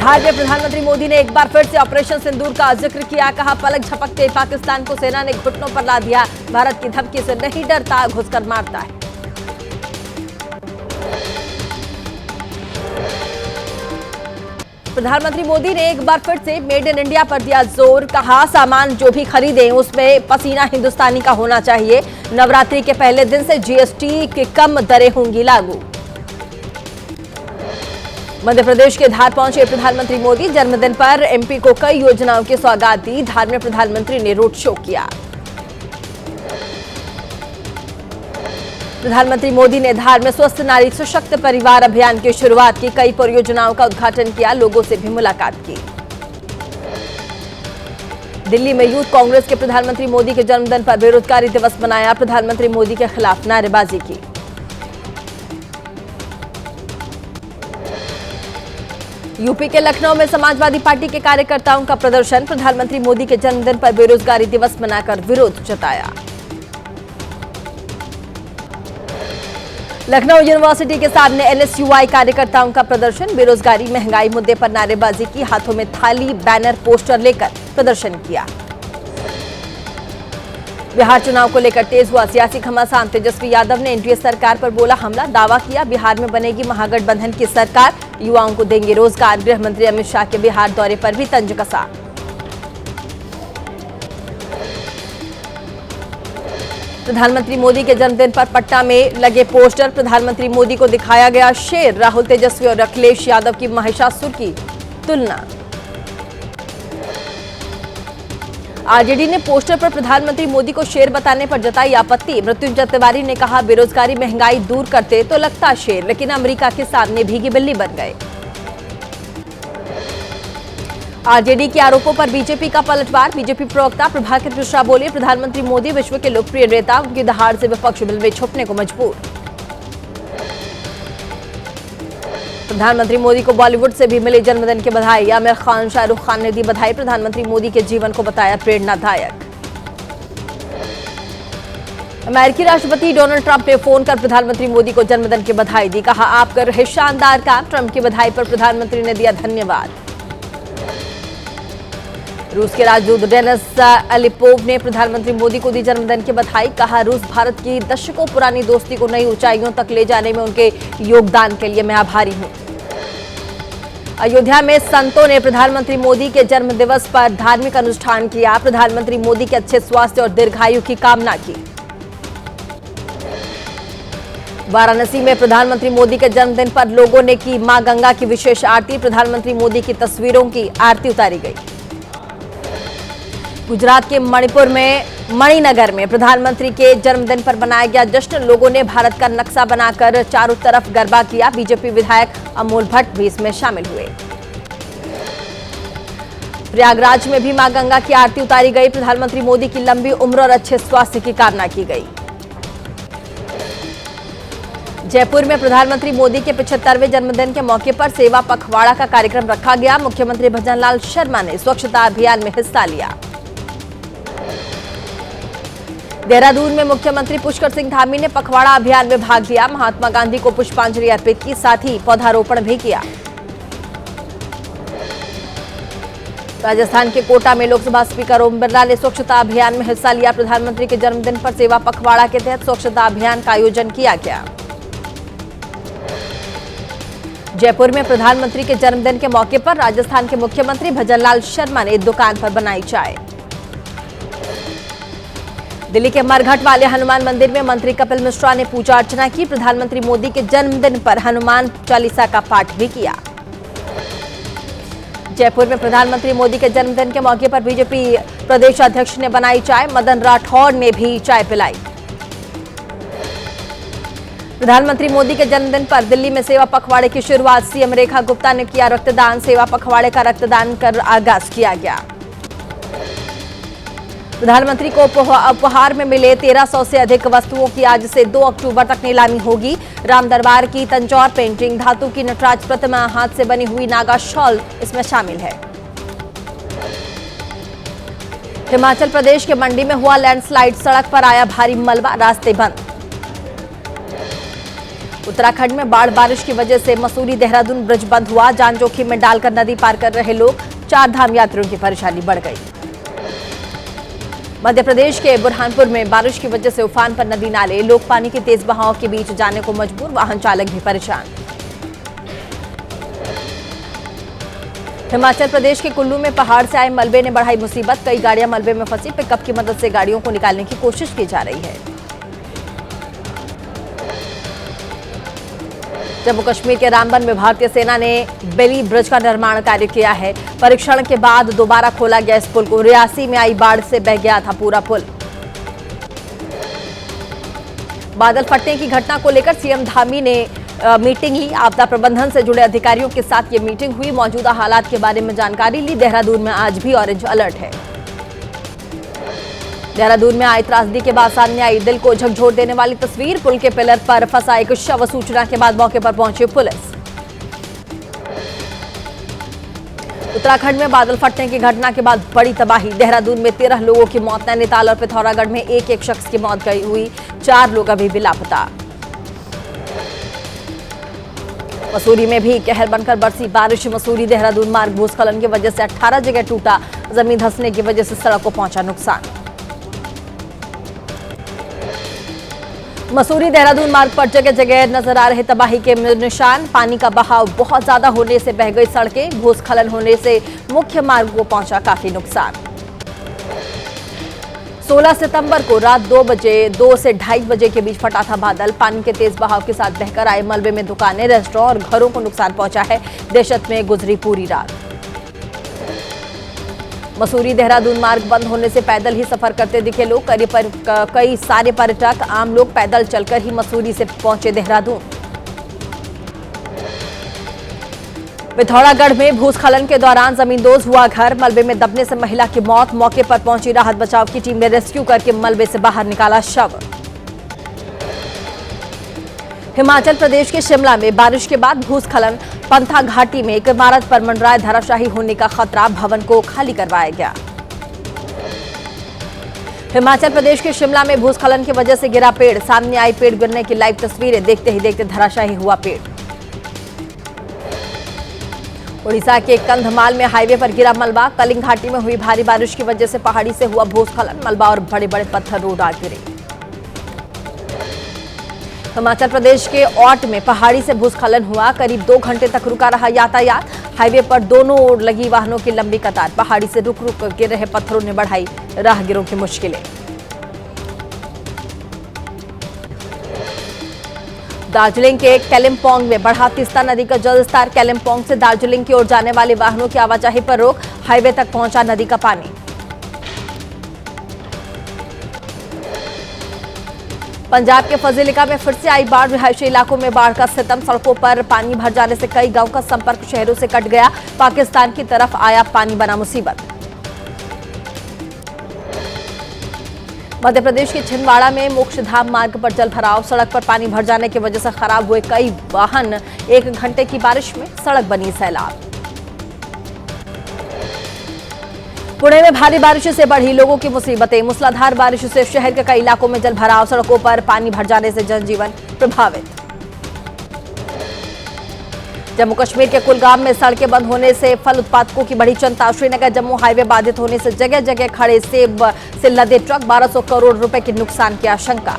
बिहार में प्रधानमंत्री मोदी ने एक बार फिर से ऑपरेशन सिंदूर का जिक्र किया। कहा, पलक झपकते पाकिस्तान को सेना ने घुटनों पर ला दिया। भारत की धमकी से नहीं डरता, घुसकर मारता है। प्रधानमंत्री मोदी ने एक बार फिर से मेड इन इंडिया पर दिया जोर। कहा, सामान जो भी खरीदें उसमें पसीना हिंदुस्तानी का होना चाहिए। नवरात्रि के पहले दिन से जीएसटी की कम दरें होंगी लागू। मध्य प्रदेश के धार पहुंचे प्रधानमंत्री मोदी। जन्मदिन पर एमपी को कई योजनाओं की सौगात दी। धार में प्रधानमंत्री ने रोड शो किया। प्रधानमंत्री मोदी ने धार में स्वस्थ नारी सशक्त परिवार अभियान की शुरुआत की। कई परियोजनाओं का उद्घाटन किया। लोगों से भी मुलाकात की। दिल्ली में यूथ कांग्रेस के प्रधानमंत्री मोदी के जन्मदिन पर बेरोजगारी दिवस मनाया। प्रधानमंत्री मोदी के खिलाफ नारेबाजी की। यूपी के लखनऊ में समाजवादी पार्टी के कार्यकर्ताओं का प्रदर्शन। प्रधानमंत्री मोदी के जन्मदिन पर बेरोजगारी दिवस मनाकर विरोध जताया। लखनऊ यूनिवर्सिटी के सामने एनएसयूआई कार्यकर्ताओं का प्रदर्शन। बेरोजगारी महंगाई मुद्दे पर नारेबाजी की। हाथों में थाली, बैनर, पोस्टर लेकर प्रदर्शन किया। बिहार चुनाव को लेकर तेज हुआ सियासी घमासान। तेजस्वी यादव ने एनडीए सरकार पर बोला हमला। दावा किया, बिहार में बनेगी महागठबंधन की सरकार। युवाओं को देंगे रोजगार। गृह मंत्री अमित शाह के बिहार दौरे पर भी तंज कसा। प्रधानमंत्री मोदी के जन्मदिन पर पटना में लगे पोस्टर। प्रधानमंत्री मोदी को दिखाया गया शेर। राहुल तेजस्वी और अखिलेश यादव की महिषासुर की तुलना। आरजेडी ने पोस्टर पर प्रधानमंत्री मोदी को शेर बताने पर जताई आपत्ति। मृत्युंजय तिवारी ने कहा, बेरोजगारी महंगाई दूर करते तो लगता शेर, लेकिन अमेरिका के सामने भीगी बिल्ली बन गए। आरजेडी के आरोपों पर बीजेपी का पलटवार। बीजेपी प्रवक्ता प्रभाकर मिश्रा बोले, प्रधानमंत्री मोदी विश्व के लोकप्रिय नेता, उनकी दहाड़ से विपक्ष बिल में छुपने को मजबूर। प्रधानमंत्री मोदी को बॉलीवुड से भी मिली जन्मदिन की बधाई। आमिर खान, शाहरुख खान ने दी बधाई। प्रधानमंत्री मोदी के जीवन को बताया प्रेरणादायक। अमेरिकी राष्ट्रपति डोनाल्ड ट्रंप ने फोन कर प्रधानमंत्री मोदी को जन्मदिन की बधाई दी। कहा, आप कर रहे शानदार काम। ट्रंप की बधाई पर प्रधानमंत्री ने दिया धन्यवाद। रूस के राजदूत डेनिस अलिपोव ने प्रधानमंत्री मोदी को दी जन्मदिन की बधाई। कहा, रूस भारत की दशकों पुरानी दोस्ती को नई ऊंचाइयों तक ले जाने में उनके योगदान के लिए मैं आभारी हूं। अयोध्या में संतों ने प्रधानमंत्री मोदी के जन्म दिवस पर धार्मिक अनुष्ठान किया। प्रधानमंत्री मोदी के अच्छे स्वास्थ्य और दीर्घायु की कामना की। वाराणसी में प्रधानमंत्री मोदी के जन्मदिन पर लोगों ने की मां गंगा की विशेष आरती। प्रधानमंत्री मोदी की तस्वीरों की आरती उतारी गई। गुजरात के मणिपुर में मणिनगर में प्रधानमंत्री के जन्मदिन पर मनाया गया जश्न। लोगों ने भारत का नक्शा बनाकर चारों तरफ गरबा किया। बीजेपी विधायक अमोल भट्ट भी इसमें शामिल हुए। प्रयागराज में भी मां गंगा की आरती उतारी गई। प्रधानमंत्री मोदी की लंबी उम्र और अच्छे स्वास्थ्य की कामना की गई। जयपुर में प्रधानमंत्री मोदी के 75वें जन्मदिन के मौके पर सेवा पखवाड़ा का कार्यक्रम रखा गया। मुख्यमंत्री भजनलाल शर्मा ने स्वच्छता अभियान में हिस्सा लिया। देहरादून में मुख्यमंत्री पुष्कर सिंह धामी ने पखवाड़ा अभियान में भाग लिया। महात्मा गांधी को पुष्पांजलि अर्पित की, साथ ही पौधारोपण भी किया। राजस्थान के कोटा में लोकसभा स्पीकर ओम बिरला ने स्वच्छता अभियान में हिस्सा लिया। प्रधानमंत्री के जन्मदिन पर सेवा पखवाड़ा के तहत स्वच्छता अभियान का आयोजन किया गया। जयपुर में प्रधानमंत्री के जन्मदिन के मौके पर राजस्थान के मुख्यमंत्री भजनलाल शर्मा ने दुकान पर बनाई चाय। दिल्ली के मरघट वाले हनुमान मंदिर में मंत्री कपिल मिश्रा ने पूजा अर्चना की। प्रधानमंत्री मोदी के जन्मदिन पर हनुमान चालीसा का पाठ भी किया। जयपुर में प्रधानमंत्री मोदी के जन्मदिन के मौके पर बीजेपी प्रदेश अध्यक्ष ने बनाई चाय। मदन राठौड़ ने भी चाय पिलाई। प्रधानमंत्री मोदी के जन्मदिन पर दिल्ली में सेवा पखवाड़े की शुरुआत। सीएम रेखा गुप्ता ने किया रक्तदान। सेवा पखवाड़े का रक्तदान कर आगाज किया गया। प्रधानमंत्री को उपहार में मिले 1300 से अधिक वस्तुओं की आज से 2 अक्टूबर तक नीलामी होगी। राम दरबार की तंजौर पेंटिंग, धातु की नटराज प्रतिमा, हाथ से बनी हुई नागा शॉल इसमें शामिल है। हिमाचल प्रदेश के मंडी में हुआ लैंडस्लाइड। सड़क पर आया भारी मलबा, रास्ते बंद। उत्तराखंड में बाढ़ बारिश की वजह से मसूरी देहरादून ब्रिज बंद हुआ। जान जोखिम में डालकर नदी पार कर रहे लोग, 4 धाम यात्रियों की परेशानी बढ़ गई। मध्य प्रदेश के बुरहानपुर में बारिश की वजह से उफान पर नदी नाले, लोग पानी के तेज बहाव के बीच जाने को मजबूर, वाहन चालक भी परेशान। हिमाचल प्रदेश के कुल्लू में पहाड़ से आए मलबे ने बढ़ाई मुसीबत, कई गाड़ियां मलबे में फंसी, पिकअप की मदद से गाड़ियों को निकालने की कोशिश की जा रही है। जम्मू कश्मीर के रामबन में भारतीय सेना ने बेली ब्रिज का निर्माण कार्य किया है। परीक्षण के बाद दोबारा खोला गया इस पुल को। रियासी में आई बाढ़ से बह गया था पूरा पुल। बादल फटने की घटना को लेकर सीएम धामी ने मीटिंग ली। आपदा प्रबंधन से जुड़े अधिकारियों के साथ ये मीटिंग हुई, मौजूदा हालात के बारे में जानकारी ली। देहरादून में आज भी ऑरेंज अलर्ट है। देहरादून में आई त्रासदी के बाद सामने आई दिल को झकझोर देने वाली तस्वीर। पुल के पिलर पर फंसा एक शव, सूचना के बाद मौके पर पहुंची पुलिस। उत्तराखंड में बादल फटने की घटना के बाद बड़ी तबाही। देहरादून में 13 लोगों की मौत, नैनीताल और पिथौरागढ़ में एक शख्स की मौत हुई, 4 लोग अभी भी लापता। मसूरी में भी कहर बनकर बरसी बारिश। मसूरी देहरादून मार्ग भूस्खलन की वजह से 18 जगह टूटा, जमीन धंसने की वजह से सड़क को पहुंचा नुकसान। मसूरी देहरादून मार्ग पर जगह जगह नजर आ रहे तबाही के निशान। पानी का बहाव बहुत ज्यादा होने से बह गई सड़कें, भूस्खलन होने से मुख्य मार्ग को पहुंचा काफी नुकसान। 16 सितंबर को रात 2 से 2:30 बजे के बीच फटा था बादल। पानी के तेज बहाव के साथ बहकर आए मलबे में दुकानें, रेस्टोरेंट और घरों को नुकसान पहुंचा है। दहशत में गुजरी पूरी रात। मसूरी देहरादून मार्ग बंद होने से पैदल ही सफर करते दिखे लोग। कई सारे पर्यटक, आम लोग पैदल चलकर ही मसूरी से पहुंचे देहरादून। पिथौरागढ़ में भूस्खलन के दौरान जमींदोज हुआ घर, मलबे में दबने से महिला की मौत। मौके पर पहुंची राहत बचाव की टीम ने रेस्क्यू करके मलबे से बाहर निकाला शव। हिमाचल प्रदेश के शिमला में बारिश के बाद भूस्खलन। पंथा घाटी में एक इमारत पर मंडराए धराशायी होने का खतरा, भवन को खाली करवाया गया। हिमाचल प्रदेश के शिमला में भूस्खलन की वजह से गिरा पेड़, सामने आई पेड़ गिरने की लाइव तस्वीरें। देखते ही देखते धराशायी हुआ पेड़। उड़ीसा के कंधमाल में हाईवे पर गिरा मलबा। कलिंग घाटी में हुई भारी बारिश की वजह से पहाड़ी से हुआ भूस्खलन, मलबा और बड़े बड़े पत्थर रोड आ गिरे। हिमाचल प्रदेश के औट में पहाड़ी से भूस्खलन हुआ, करीब 2 घंटे तक रुका रहा यातायात। हाईवे पर दोनों ओर लगी वाहनों की लंबी कतार। पहाड़ी से रुक रुक गिर रहे पत्थरों ने बढ़ाई राहगीरों की मुश्किलें। दार्जिलिंग के केलिम्पोंग में बढ़ा तीस्ता नदी का जलस्तर। केलिम्पोंग से दार्जिलिंग की ओर जाने वाले वाहनों की आवाजाही पर रोक, हाईवे तक पहुंचा नदी का पानी। पंजाब के फजीलिका में फिर से आई बाढ़, रिहायशी इलाकों में बाढ़ का सितम। सड़कों पर पानी भर जाने से कई गांव का संपर्क शहरों से कट गया। पाकिस्तान की तरफ आया पानी बना मुसीबत। मध्य प्रदेश के छिंदवाड़ा में मोक्षधाम मार्ग पर जलभराव, सड़क पर पानी भर जाने की वजह से खराब हुए कई वाहन। 1 घंटे की बारिश में सड़क बनी सैलाब। पुणे में भारी बारिश से बढ़ी लोगों की मुसीबतें। मूसलाधार बारिश से शहर के कई इलाकों में जलभराव, सड़कों पर पानी भर जाने से जनजीवन प्रभावित। जम्मू कश्मीर के कुलगाम में सड़कें बंद होने से फल उत्पादकों की बढ़ी चिंता। श्रीनगर जम्मू हाईवे बाधित होने से जगह जगह खड़े सेब से लदे ट्रक, 1200 करोड़ रुपए के नुकसान की आशंका।